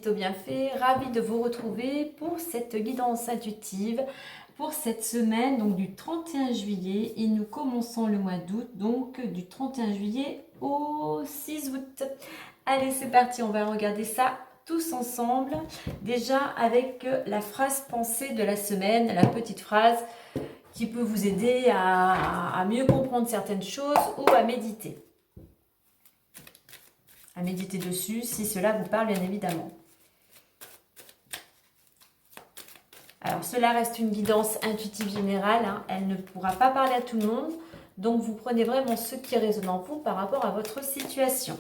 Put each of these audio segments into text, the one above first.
Crypto Bienfait, ravie de vous retrouver pour cette guidance intuitive pour cette semaine, donc du 31 juillet, et nous commençons le mois d'août, donc du 31 juillet au 6 août. Allez, c'est parti, on va regarder ça tous ensemble, déjà avec la phrase pensée de la semaine, la petite phrase qui peut vous aider à mieux comprendre certaines choses ou à méditer. À méditer dessus, si cela vous parle bien évidemment. Alors cela reste une guidance intuitive générale, hein. Elle ne pourra pas parler à tout le monde, donc vous prenez vraiment ce qui résonne en vous par rapport à votre situation.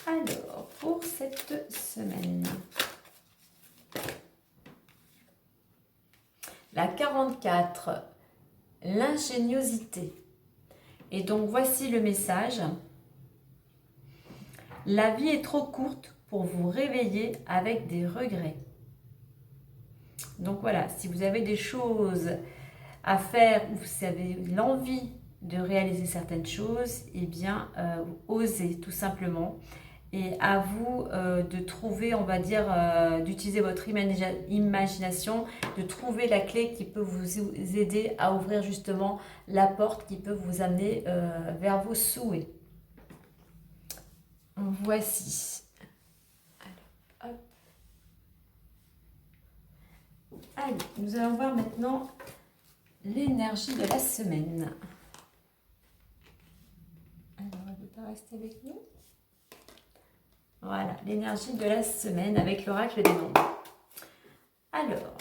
Alors, pour cette semaine, la 44, l'ingéniosité. Et donc voici le message. La vie est trop courte pour vous réveiller avec des regrets. Donc voilà, si vous avez des choses à faire ou vous avez l'envie de réaliser certaines choses, eh bien, osez tout simplement. Et à vous de trouver, on va dire, d'utiliser votre imagination, de trouver la clé qui peut vous aider à ouvrir justement la porte qui peut vous amener vers vos souhaits. Voici. Alors, hop. Allez, nous allons voir maintenant l'énergie de la semaine. Alors, elle ne veut pas rester avec nous. Voilà, l'énergie de la semaine avec l'oracle des nombres. Alors,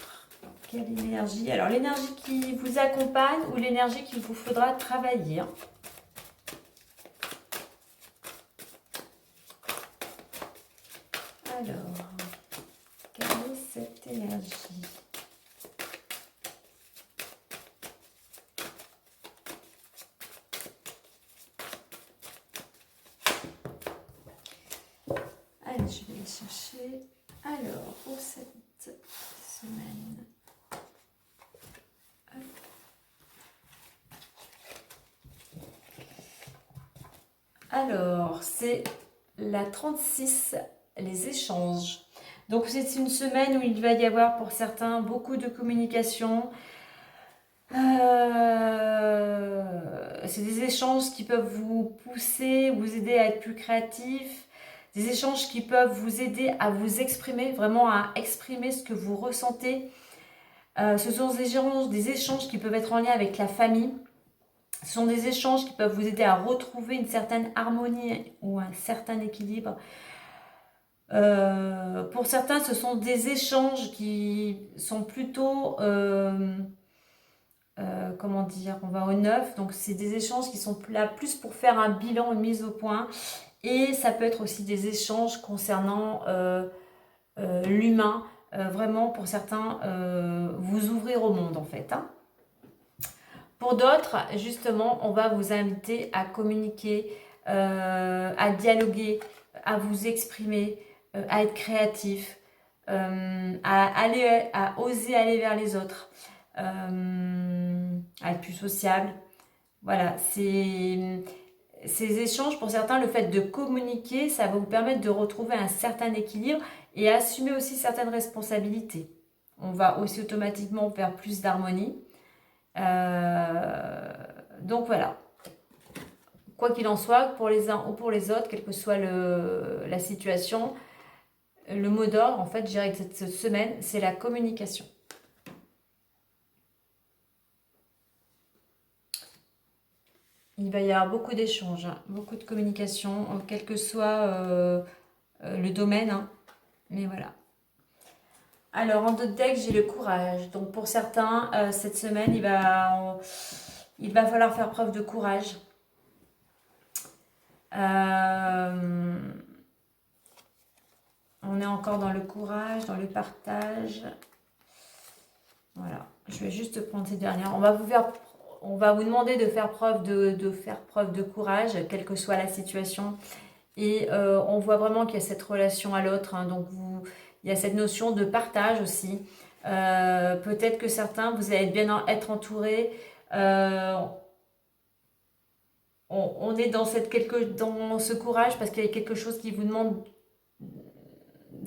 quelle énergie? Alors, l'énergie qui vous accompagne ou l'énergie qu'il vous faudra travailler. Alors, quelle est cette énergie? Allez, je vais les chercher. Alors, pour cette semaine. Alors, c'est la 36, les échanges. Donc, c'est une semaine où il va y avoir pour certains beaucoup de communication. C'est des échanges qui peuvent vous pousser, vous aider à être plus créatif. Des échanges qui peuvent vous aider à vous exprimer, vraiment à exprimer ce que vous ressentez. Ce sont des échanges qui peuvent être en lien avec la famille. Ce sont des échanges qui peuvent vous aider à retrouver une certaine harmonie ou un certain équilibre. Pour certains, ce sont des échanges qui sont plutôt, comment dire, on va au neuf. Donc, c'est des échanges qui sont là plus pour faire un bilan, une mise au point. Et ça peut être aussi des échanges concernant l'humain. Vraiment, pour certains, vous ouvrir au monde, en fait, hein. Pour d'autres, justement, on va vous inviter à communiquer, à dialoguer, à vous exprimer, à être créatif, à oser aller vers les autres, à être plus sociable. Voilà, ces échanges, pour certains, le fait de communiquer, ça va vous permettre de retrouver un certain équilibre et assumer aussi certaines responsabilités. On va aussi automatiquement faire plus d'harmonie. Donc voilà. Quoi qu'il en soit, pour les uns ou pour les autres, quelle que soit la situation, le mot d'ordre, en fait, je dirais que cette semaine, c'est la communication. Il va y avoir beaucoup d'échanges, hein, beaucoup de communication, quel que soit le domaine, hein, mais voilà. Alors, en d'autres decks, j'ai le courage. Donc, pour certains, cette semaine, il va falloir faire preuve de courage. On est encore dans le courage, dans le partage. Voilà, je vais juste prendre ces dernières. On va vous demander de faire preuve de courage, quelle que soit la situation. Et on voit vraiment qu'il y a cette relation à l'autre, hein. Donc il y a cette notion de partage aussi. Peut-être que certains, vous allez bien être entourés. On est dans ce courage parce qu'il y a quelque chose qui vous demande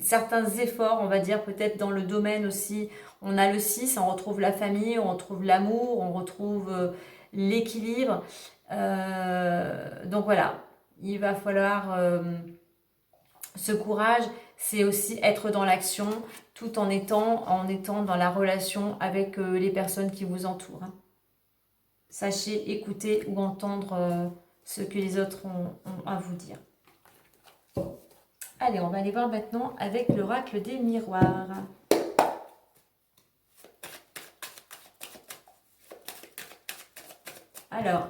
certains efforts, on va dire, peut-être dans le domaine aussi. On a le 6, on retrouve la famille, on retrouve l'amour, on retrouve l'équilibre. Donc voilà, il va falloir ce courage, c'est aussi être dans l'action tout en étant dans la relation avec les personnes qui vous entourent. Hein. Sachez écouter ou entendre ce que les autres ont à vous dire. Allez, on va aller voir maintenant avec l'oracle des miroirs. Alors,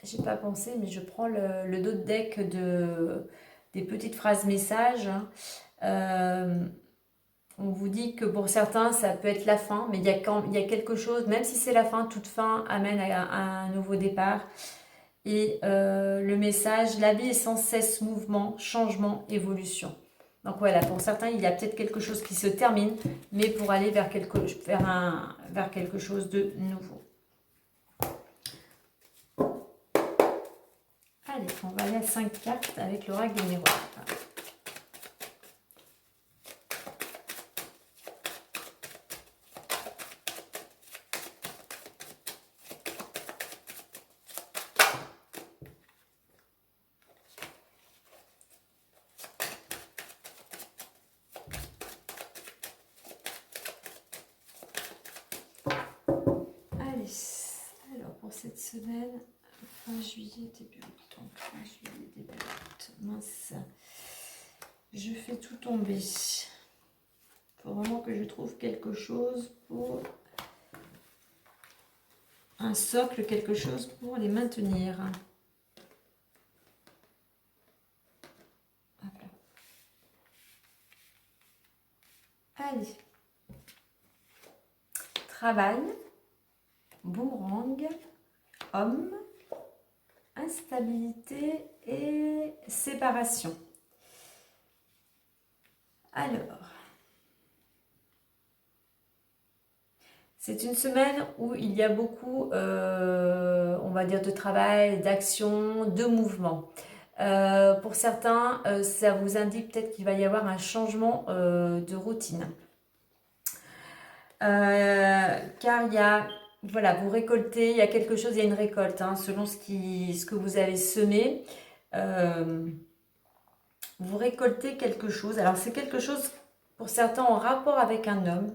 j'ai pas pensé, mais je prends le dos de deck des petites phrases messages. On vous dit que pour certains, ça peut être la fin, mais il y a quelque chose, même si c'est la fin, toute fin amène à un nouveau départ. Et le message, la vie est sans cesse mouvement, changement, évolution. Donc voilà, pour certains, il y a peut-être quelque chose qui se termine, mais pour aller vers quelque chose de nouveau. Allez, on va aller à 5 cartes avec l'oracle des miroirs. Alors pour cette semaine, fin juillet, début août. Donc fin juillet, début août. Mince. Je fais tout tomber. Il faut vraiment que je trouve quelque chose pour un socle, quelque chose pour les maintenir. Voilà. Allez. Travail. Boomerang, homme, instabilité et séparation. Alors, c'est une semaine où il y a beaucoup, on va dire, de travail, d'action, de mouvement. Pour certains, ça vous indique peut-être qu'il va y avoir un changement de routine. Car il y a... Voilà, vous récoltez, il y a quelque chose, il y a une récolte, hein, selon ce que vous avez semé. Vous récoltez quelque chose. Alors, c'est quelque chose, pour certains, en rapport avec un homme.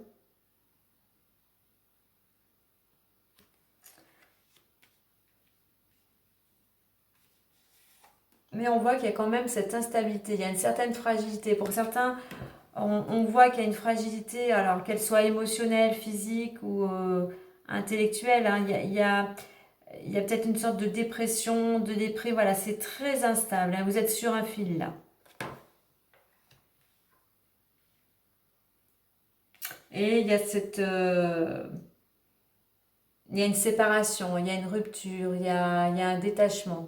Mais on voit qu'il y a quand même cette instabilité, il y a une certaine fragilité. Pour certains, on voit qu'il y a une fragilité, alors qu'elle soit émotionnelle, physique ou... intellectuelle, hein. Il y a peut-être une sorte de dépression, de déprime, voilà, c'est très instable, hein. Vous êtes sur un fil là. Et il y a il y a une séparation, il y a une rupture, il y a un détachement.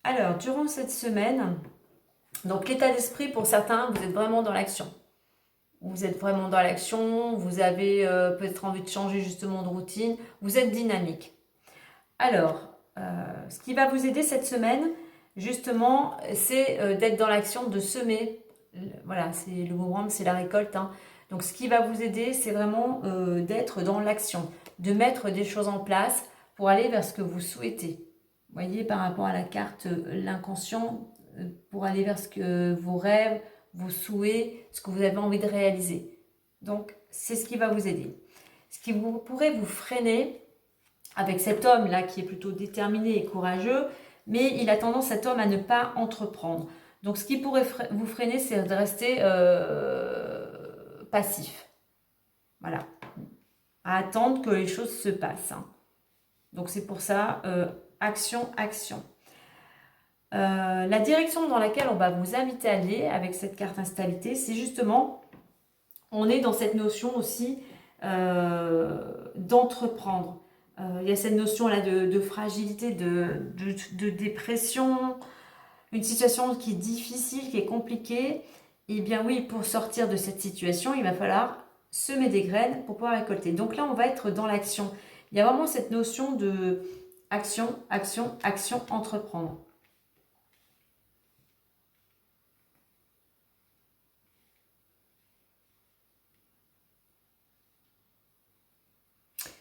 Alors, durant cette semaine, donc l'état d'esprit pour certains, vous êtes vraiment dans l'action. Vous êtes vraiment dans l'action, vous avez peut-être envie de changer justement de routine, vous êtes dynamique. Alors, ce qui va vous aider cette semaine, justement, c'est d'être dans l'action, de semer. Voilà, c'est le boomerang, c'est la récolte. Hein. Donc, ce qui va vous aider, c'est vraiment d'être dans l'action, de mettre des choses en place pour aller vers ce que vous souhaitez. Vous voyez, par rapport à la carte l'inconscient, pour aller vers ce que vos rêves, vos souhaits, ce que vous avez envie de réaliser. Donc, c'est ce qui va vous aider. Ce qui pourrait vous freiner avec cet homme-là qui est plutôt déterminé et courageux, mais il a tendance, cet homme, à ne pas entreprendre. Donc, ce qui pourrait vous freiner, c'est de rester passif. Voilà. À attendre que les choses se passent. Hein. Donc, c'est pour ça, action, action. La direction dans laquelle on va vous inviter à aller avec cette carte instabilité, c'est justement, on est dans cette notion aussi d'entreprendre. Il y a cette notion là de fragilité, de dépression, une situation qui est difficile, qui est compliquée. Et bien oui, pour sortir de cette situation, il va falloir semer des graines pour pouvoir récolter. Donc là, on va être dans l'action. Il y a vraiment cette notion de action, action, action, entreprendre.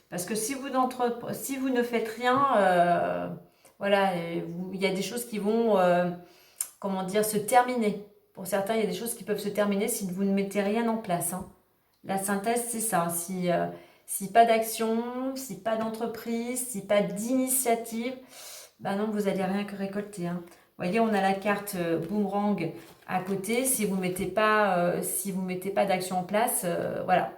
Parce que si vous ne faites rien, voilà, il y a des choses qui vont, comment dire, se terminer. Pour certains, il y a des choses qui peuvent se terminer si vous ne mettez rien en place, hein. La synthèse, c'est ça. Si pas d'action, si pas d'entreprise, si pas d'initiative, ben non, vous n'allez rien que récolter, hein. Vous voyez, on a la carte boomerang à côté. Si vous mettez pas, d'action en place, voilà.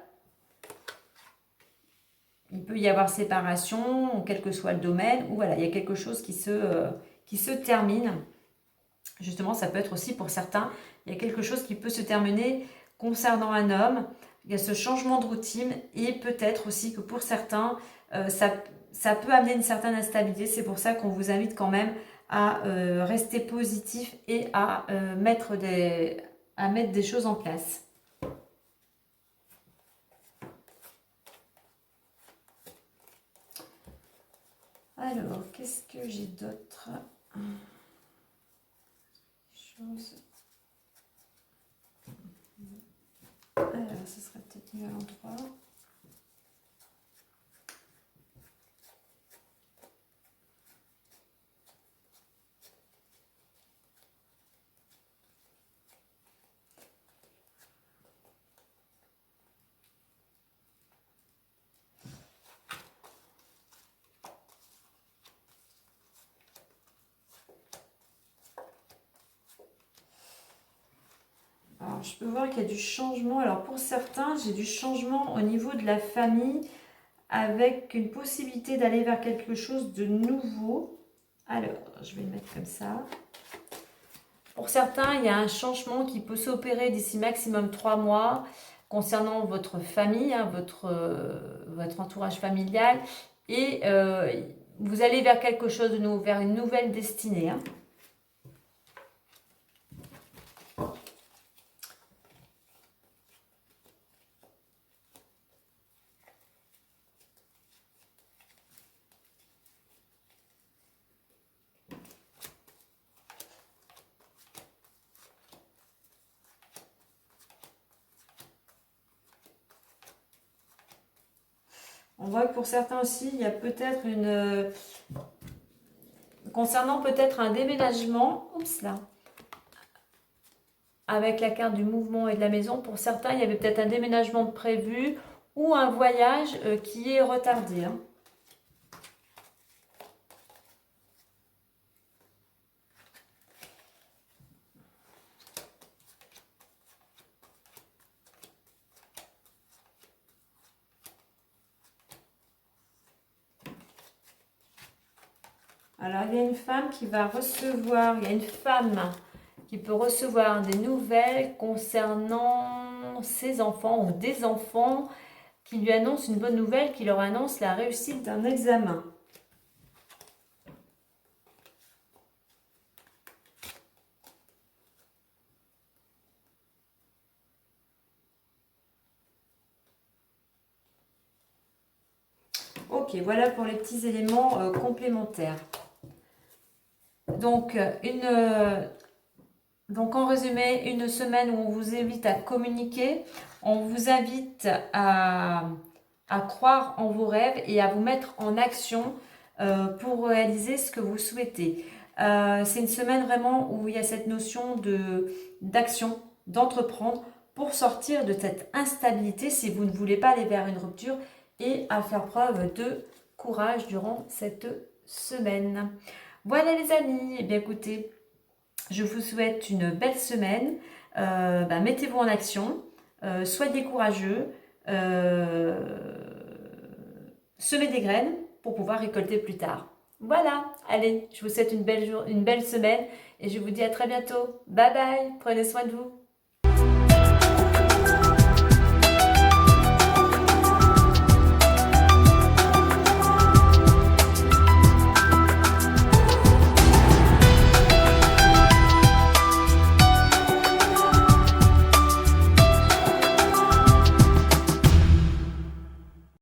Il peut y avoir séparation, quel que soit le domaine, ou voilà, il y a quelque chose qui se termine. Justement, ça peut être aussi pour certains, il y a quelque chose qui peut se terminer concernant un homme. Il y a ce changement de routine et peut-être aussi que pour certains, ça peut amener une certaine instabilité. C'est pour ça qu'on vous invite quand même à rester positif et à mettre des choses en place. Alors, qu'est-ce que j'ai d'autre chose? Alors, ce serait peut-être mieux à l'endroit. Alors, je peux voir qu'il y a du changement. Alors, pour certains, j'ai du changement au niveau de la famille avec une possibilité d'aller vers quelque chose de nouveau. Alors, je vais le mettre comme ça. Pour certains, il y a un changement qui peut s'opérer d'ici maximum 3 mois concernant votre famille, hein, votre entourage familial. Et vous allez vers quelque chose de nouveau, vers une nouvelle destinée, hein. On voit que pour certains aussi, il y a peut-être concernant peut-être un déménagement, oups là, avec la carte du mouvement et de la maison, pour certains, il y avait peut-être un déménagement prévu ou un voyage qui est retardé, hein. Alors, il y a une femme qui va recevoir, il y a une femme qui peut recevoir des nouvelles concernant ses enfants ou des enfants qui lui annoncent une bonne nouvelle, qui leur annonce la réussite d'un examen. Ok, voilà pour les petits éléments complémentaires. Donc, en résumé, une semaine où on vous invite à communiquer, on vous invite à croire en vos rêves et à vous mettre en action pour réaliser ce que vous souhaitez. C'est une semaine vraiment où il y a cette notion d'action, d'entreprendre pour sortir de cette instabilité si vous ne voulez pas aller vers une rupture et à faire preuve de courage durant cette semaine. Voilà les amis, eh bien écoutez, je vous souhaite une belle semaine. Mettez-vous en action, soyez courageux, semez des graines pour pouvoir récolter plus tard. Voilà, allez, je vous souhaite une belle semaine et je vous dis à très bientôt. Bye bye, prenez soin de vous.